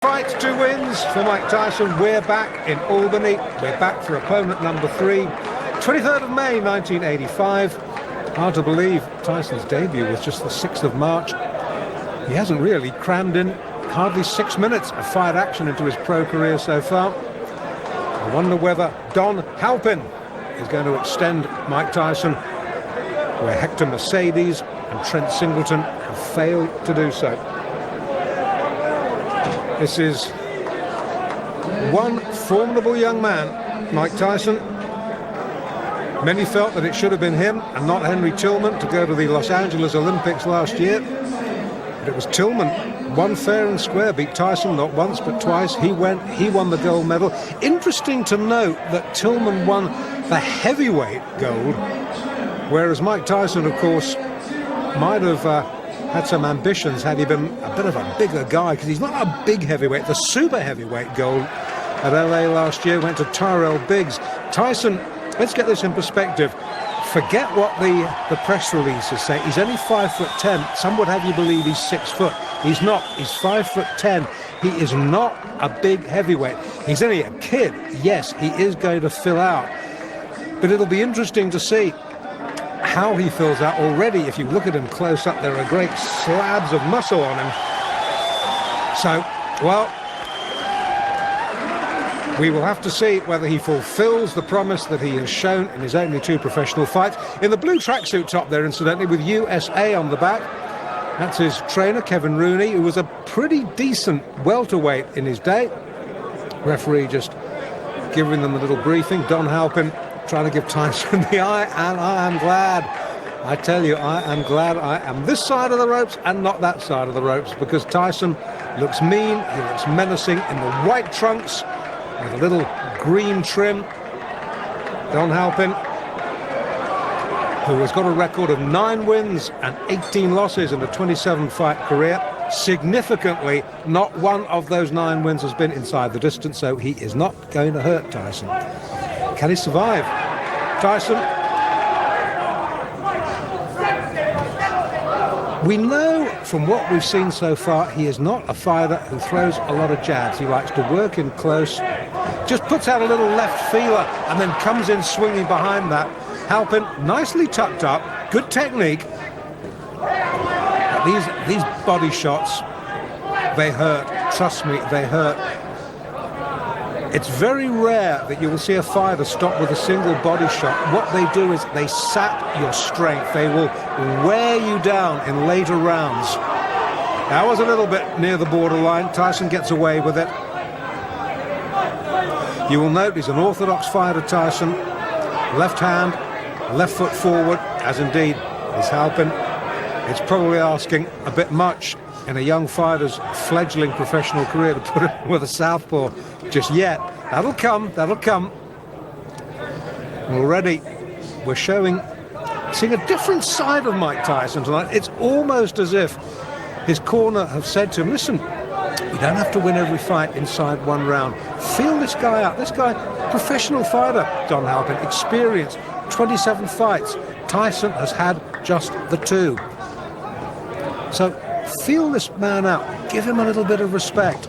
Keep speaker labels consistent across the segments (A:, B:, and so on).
A: Fight, 2 wins for Mike Tyson. We're back in Albany. We're back for opponent number 3. 23rd of May 1985. Hard to believe Tyson's debut was just the 6th of March. He hasn't really crammed in hardly 6 minutes of fight action into his pro career so far. I wonder whether Don Halpin is going to extend Mike Tyson where Hector Mercedes and Trent Singleton have failed to do so. This is one formidable young man, Mike Tyson. Many felt that it should have been him and not Henry Tillman to go to the Los Angeles Olympics last year. But it was Tillman, won fair and square, beat Tyson not once but twice. He won the gold medal. Interesting to note that Tillman won the heavyweight gold, whereas Mike Tyson, of course, might have had some ambitions had he been a bit of a bigger guy, because he's not a big heavyweight. The super heavyweight gold at LA last year went to Tyrell Biggs. Tyson, let's get this in perspective. Forget what the press releases say. He's only 5'10". Some would have you believe he's 6 foot. He's not. He's 5'10". He is not a big heavyweight. He's only a kid. Yes, he is going to fill out. But it'll be interesting to see how he fills out. Already, if you look at him close up, there are great slabs of muscle on him. So, well, we will have to see whether he fulfills the promise that he has shown in his only 2 professional fights. In the blue tracksuit top there, incidentally, with USA on the back. That's his trainer, Kevin Rooney, who was a pretty decent welterweight in his day. Referee just giving them a little briefing. Don Halpin trying to give Tyson the eye, and I am glad. I tell you, I am glad I am this side of the ropes and not that side of the ropes, because Tyson looks mean, he looks menacing in the white trunks with a little green trim. Don Halpin, who has got a record of 9 wins and 18 losses in a 27-fight career. Significantly, not one of those 9 wins has been inside the distance, so he is not going to hurt Tyson. Can he survive? Tyson. We know from what we've seen so far, he is not a fighter who throws a lot of jabs. He likes to work in close, just puts out a little left feeler and then comes in swinging behind that. Halpin, nicely tucked up, good technique. These body shots, they hurt. Trust me, they hurt. It's very rare that you will see a fighter stop with a single body shot. What they do is they sap your strength. They will wear you down in later rounds. That was a little bit near the borderline. Tyson gets away with it. You will note he's an orthodox fighter, Tyson. Left hand, left foot forward, as indeed is Halpin. It's probably asking a bit much in a young fighter's fledgling professional career to put it with a southpaw just yet. That'll come, that'll come. Already we're seeing a different side of Mike Tyson tonight. It's almost as if his corner have said to him, listen, you don't have to win every fight inside 1 round. Feel this guy out. This guy, professional fighter, Don Halpin, experienced 27 fights. Tyson has had just the 2. So feel this man out. Give him a little bit of respect.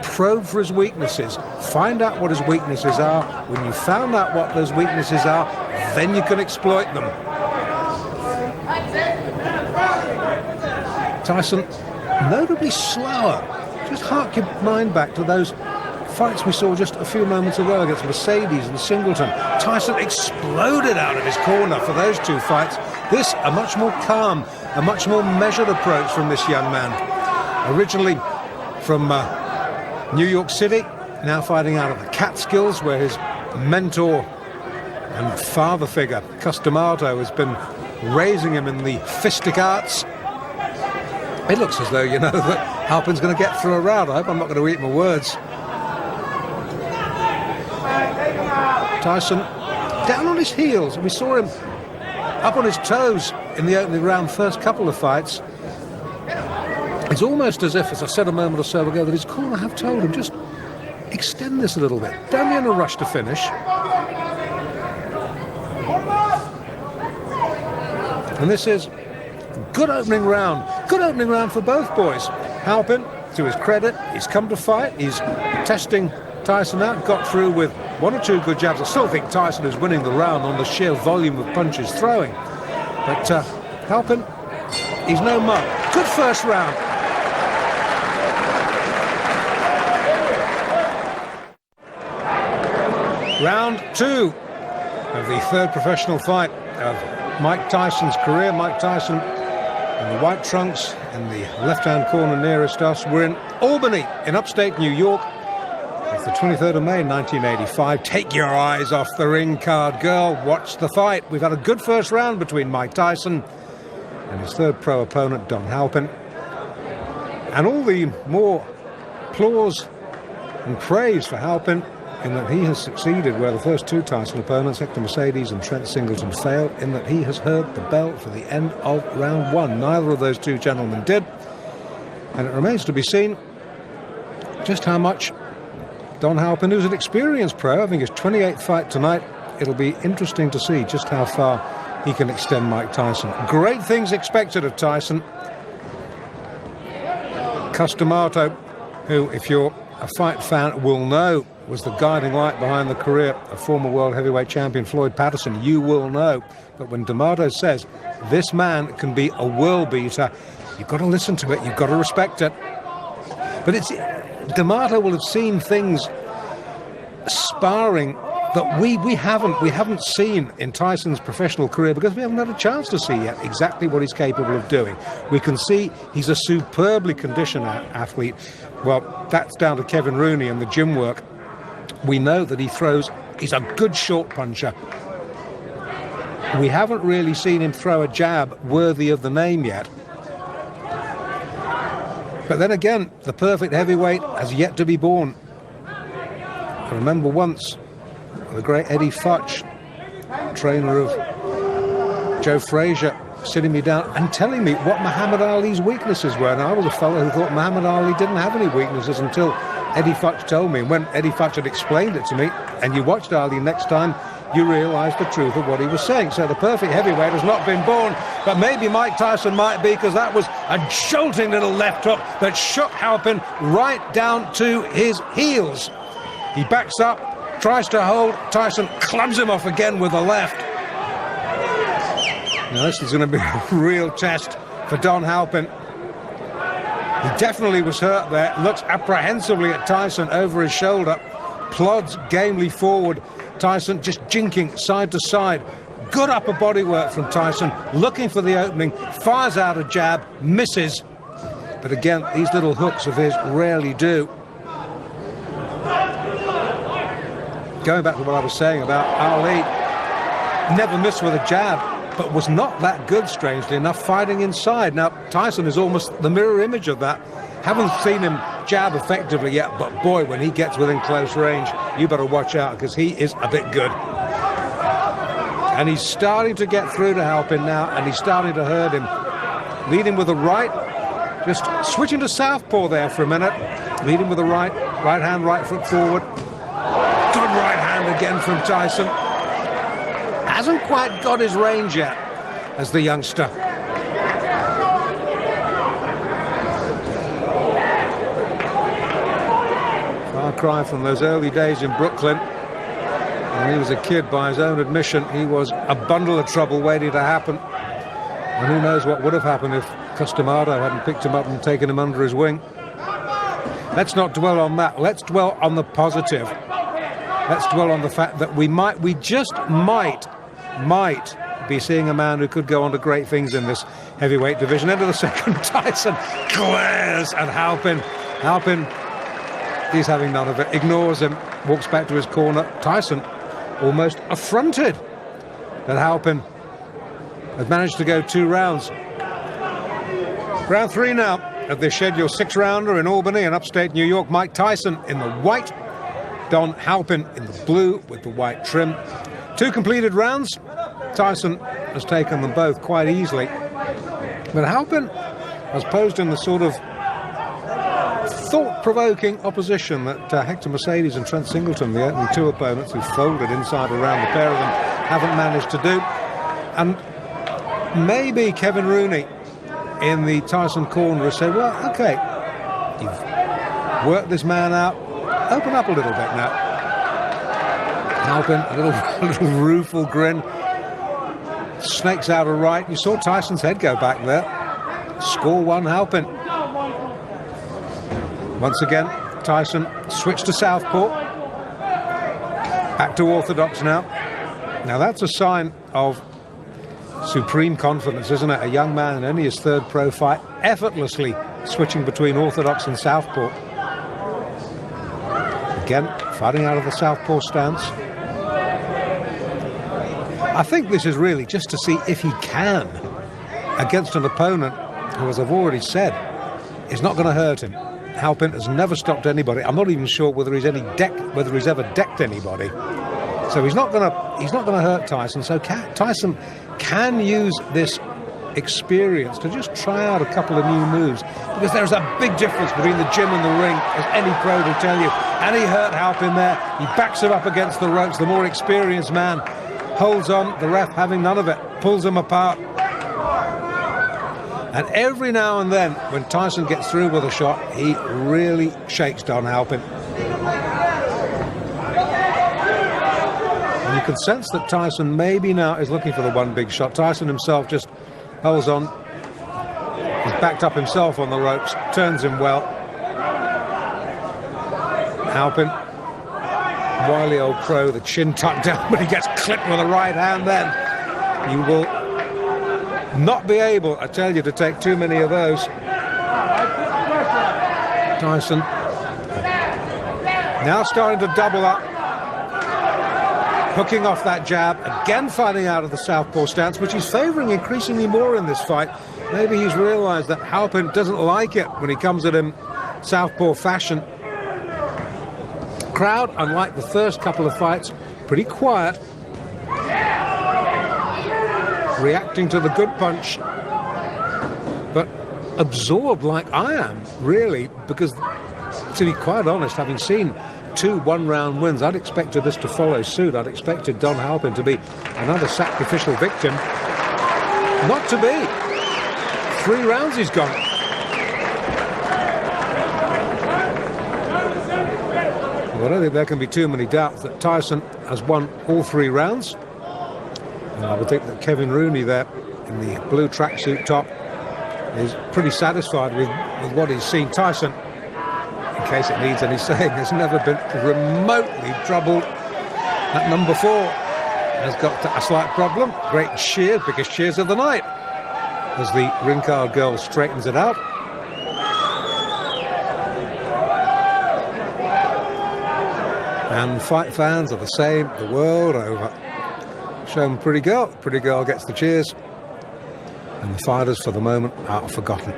A: Probe for his weaknesses. Find out what his weaknesses are. When you found out what those weaknesses are, then you can exploit them. Tyson, notably slower. Just hark your mind back to those fights we saw just a few moments ago against Mercedes and Singleton. Tyson exploded out of his corner for those 2 fights. This, a much more calm, a much more measured approach from this young man. Originally from New York City, now fighting out of the Catskills, where his mentor and father figure, Customato, has been raising him in the fistic arts. It looks as though, you know, that Halpin's going to get through a round. I hope I'm not going to eat my words. Tyson down on his heels. We saw him up on his toes in the opening round, first couple of fights. It's almost as if, as I said a moment or so ago, that his corner have told him, just extend this a little bit. Don't be in a rush to finish. And this is good opening round. Good opening round for both boys. Halpin to his credit, he's come to fight, he's testing Tyson out, got through with one or two good jabs. I still think Tyson is winning the round on the sheer volume of punches throwing. But Halpin, he's no mug. Good first round. Round 2 of the third professional fight of Mike Tyson's career. Mike Tyson in the white trunks in the left-hand corner nearest us. We're in Albany in upstate New York. It's the 23rd of May 1985. Take your eyes off the ring card, girl. Watch the fight. We've had a good first round between Mike Tyson and his third pro opponent, Don Halpin. And all the more applause and praise for Halpin in that he has succeeded where the first two Tyson opponents, Hector Mercedes and Trent Singleton, failed, in that he has heard the bell for the end of round 1. Neither of those two gentlemen did. And it remains to be seen just how much Don Halpin, who's an experienced pro, I think his 28th fight tonight, it'll be interesting to see just how far he can extend Mike Tyson. Great things expected of Tyson. Cus D'Amato, who, if you're a fight fan, will know was the guiding light behind the career of former world heavyweight champion Floyd Patterson. You will know. But when D'Amato says this man can be a world beater, you've got to listen to it, you've got to respect it. But it's D'Amato will have seen things sparring that we haven't seen in Tyson's professional career, because we haven't had a chance to see yet exactly what he's capable of doing. We can see he's a superbly conditioned athlete. Well, that's down to Kevin Rooney and the gym work. We know that he's a good short puncher. We haven't really seen him throw a jab worthy of the name yet. But then again, the perfect heavyweight has yet to be born. I remember once the great Eddie Futch, trainer of Joe Frazier, sitting me down and telling me what Muhammad Ali's weaknesses were. And I was a fellow who thought Muhammad Ali didn't have any weaknesses until Eddie Futch told me. And when Eddie Futch had explained it to me, and you watched Ali next time, you realised the truth of what he was saying. So the perfect heavyweight has not been born, but maybe Mike Tyson might be, because that was a jolting little left hook that shook Halpin right down to his heels. He backs up, tries to hold, Tyson clubs him off again with the left. Now this is going to be a real test for Don Halpin. He definitely was hurt there, looks apprehensively at Tyson over his shoulder, plods gamely forward. Tyson just jinking side to side. Good upper body work from Tyson, looking for the opening, fires out a jab, misses. But again, these little hooks of his rarely do. Going back to what I was saying about Ali, never missed with a jab, but was not that good, strangely enough, fighting inside. Now, Tyson is almost the mirror image of that. Haven't seen him jab effectively yet, but boy, when he gets within close range, you better watch out, because he is a bit good. And he's starting to get through to Halpin now, and he's starting to hurt him. Leading with the right, just switching to southpaw there for a minute. Leading with the right hand, right foot forward. Good right hand again from Tyson. Hasn't quite got his range yet as the youngster. Far cry from those early days in Brooklyn. When he was a kid, by his own admission, he was a bundle of trouble waiting to happen. And who knows what would have happened if Cus D'Amato hadn't picked him up and taken him under his wing. Let's not dwell on that. Let's dwell on the positive. Let's dwell on the fact that we just might be seeing a man who could go on to great things in this heavyweight division. Into the second, Tyson glares at Halpin. Halpin, he's having none of it, ignores him, walks back to his corner. Tyson almost affronted that Halpin had managed to go 2 rounds. Round 3 now of this scheduled 6-rounder in Albany in upstate New York. Mike Tyson in the white, Don Halpin in the blue with the white trim. 2 completed rounds. Tyson has taken them both quite easily. But Halpin has posed in the sort of thought-provoking opposition that Hector Mercedes and Trent Singleton, the only 2 opponents who folded inside around the pair of them, haven't managed to do. And maybe Kevin Rooney in the Tyson corner has said, well, okay, You've worked this man out. Open up a little bit now. Halpin, a little rueful grin. Snakes out a right. You saw Tyson's head go back there. Score one, Halpin. Once again, Tyson switched to southpaw. Back to orthodox now. Now that's a sign of supreme confidence, isn't it? A young man in only his third pro fight, effortlessly switching between orthodox and southpaw. Again, fighting out of the southpaw stance. I think this is really just to see if he can, against an opponent who, as I've already said, is not going to hurt him. Halpin has never stopped anybody. I'm not even sure whether he's ever decked anybody. So he's not going to hurt Tyson. So Tyson can use this experience to just try out a couple of new moves, because there's a big difference between the gym and the ring, as any pro will tell you. And he hurt Halpin there. He backs him up against the ropes. The more experienced man holds on, the ref having none of it, pulls him apart. And every now and then, when Tyson gets through with a shot, he really shakes Don Halpin. And you can sense that Tyson maybe now is looking for the one big shot. Tyson himself just holds on. He's backed up himself on the ropes, turns him well. Halpin, wily old pro, the chin tucked down, but he gets clipped with a right hand then. You will not be able, I tell you, to take too many of those. Tyson now starting to double up, hooking off that jab, again fighting out of the southpaw stance, which he's favouring increasingly more in this fight. Maybe he's realised that Halpin doesn't like it when he comes at him southpaw fashion. Crowd, unlike the first couple of fights, pretty quiet, reacting to the good punch, but absorbed like I am, really, because, to be quite honest, having seen 2 one-round wins, I'd expected this to follow suit. I'd expected Don Halpin to be another sacrificial victim. Not to be. 3 rounds he's gone. Well, I don't think there can be too many doubts that Tyson has won all 3 rounds. And I would think that Kevin Rooney there in the blue tracksuit top is pretty satisfied with what he's seen. Tyson, in case it needs any saying, has never been remotely troubled. That number 4 has got a slight problem. Great cheers, biggest cheers of the night, as the ring card girl straightens it out. And fight fans are the same the world over. Show them pretty girl. Pretty girl gets the cheers. And the fighters, for the moment, are forgotten.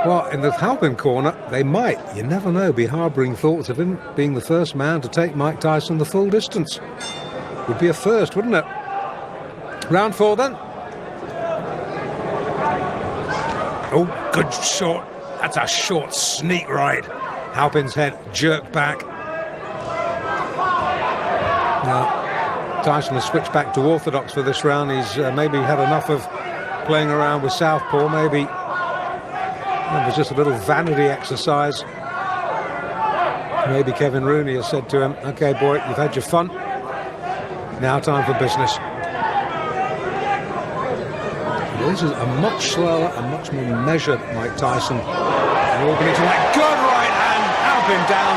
A: Well, in the Halpin corner, they might, you never know, be harbouring thoughts of him being the first man to take Mike Tyson the full distance. Would be a first, wouldn't it? Round 4, then. Oh, good short. That's a short sneak right. Halpin's head jerked back. Now, Tyson has switched back to orthodox for this round. He's maybe had enough of playing around with southpaw. Maybe it was just a little vanity exercise. Maybe Kevin Rooney has said to him, "Okay, boy, you've had your fun. Now time for business." This is a much slower and much more measured Mike Tyson. And Albany to that good right hand, Halpin down.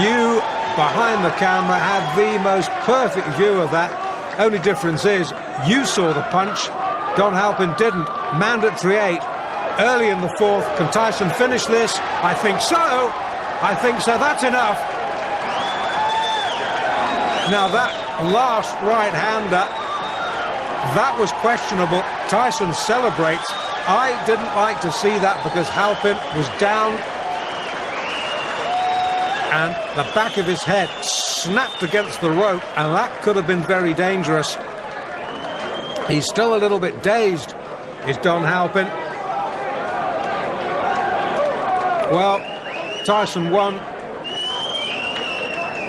A: You, behind the camera, had the most perfect view of that. Only difference is, you saw the punch, Don Halpin didn't. Mandatory 8, early in the 4th. Can Tyson finish this? I think so. I think so. That's enough. Now that last right-hander, that was questionable. Tyson celebrates. I didn't like to see that because Halpin was down and the back of his head snapped against the rope, and that could have been very dangerous. He's still a little bit dazed, is Don Halpin. Well, Tyson won.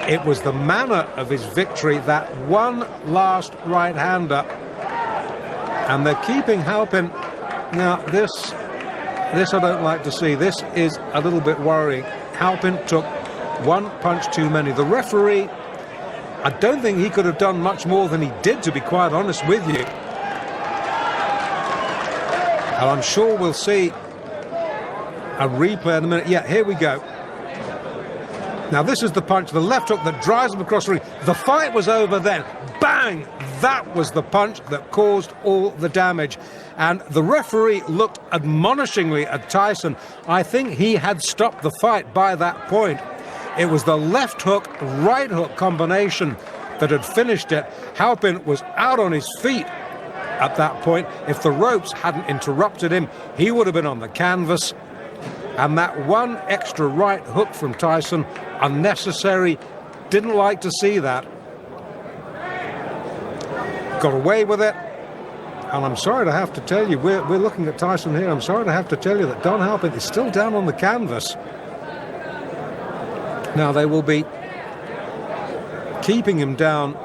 A: It was the manner of his victory, that one last right-hander. And they're keeping Halpin Now, this I don't like to see. This is a little bit worrying. Halpin took one punch too many. The referee, I don't think he could have done much more than he did, to be quite honest with you. And I'm sure we'll see a replay in a minute. Yeah, here we go. Now, this is the punch, the left hook that drives him across the ring. The fight was over then. Bang! That was the punch that caused all the damage. And the referee looked admonishingly at Tyson. I think he had stopped the fight by that point. It was the left hook, right hook combination that had finished it. Halpin was out on his feet at that point. If the ropes hadn't interrupted him, he would have been on the canvas. And that one extra right hook from Tyson, unnecessary, didn't like to see that. Got away with it. And I'm sorry to have to tell you, we're looking at Tyson here. I'm sorry to have to tell you that Don Halpin is still down on the canvas. Now, they will be keeping him down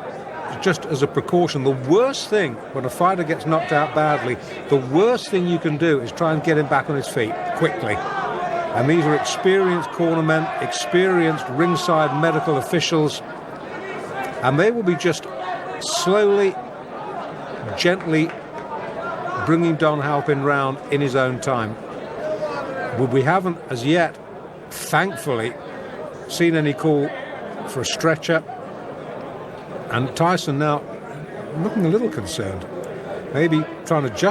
A: just as a precaution. The worst thing when a fighter gets knocked out badly, the worst thing you can do is try and get him back on his feet quickly. And these are experienced cornermen, experienced ringside medical officials, and they will be just slowly, gently bringing Don Halpin round in his own time. But we haven't as yet, thankfully, seen any call for a stretcher. And Tyson now looking a little concerned, maybe trying to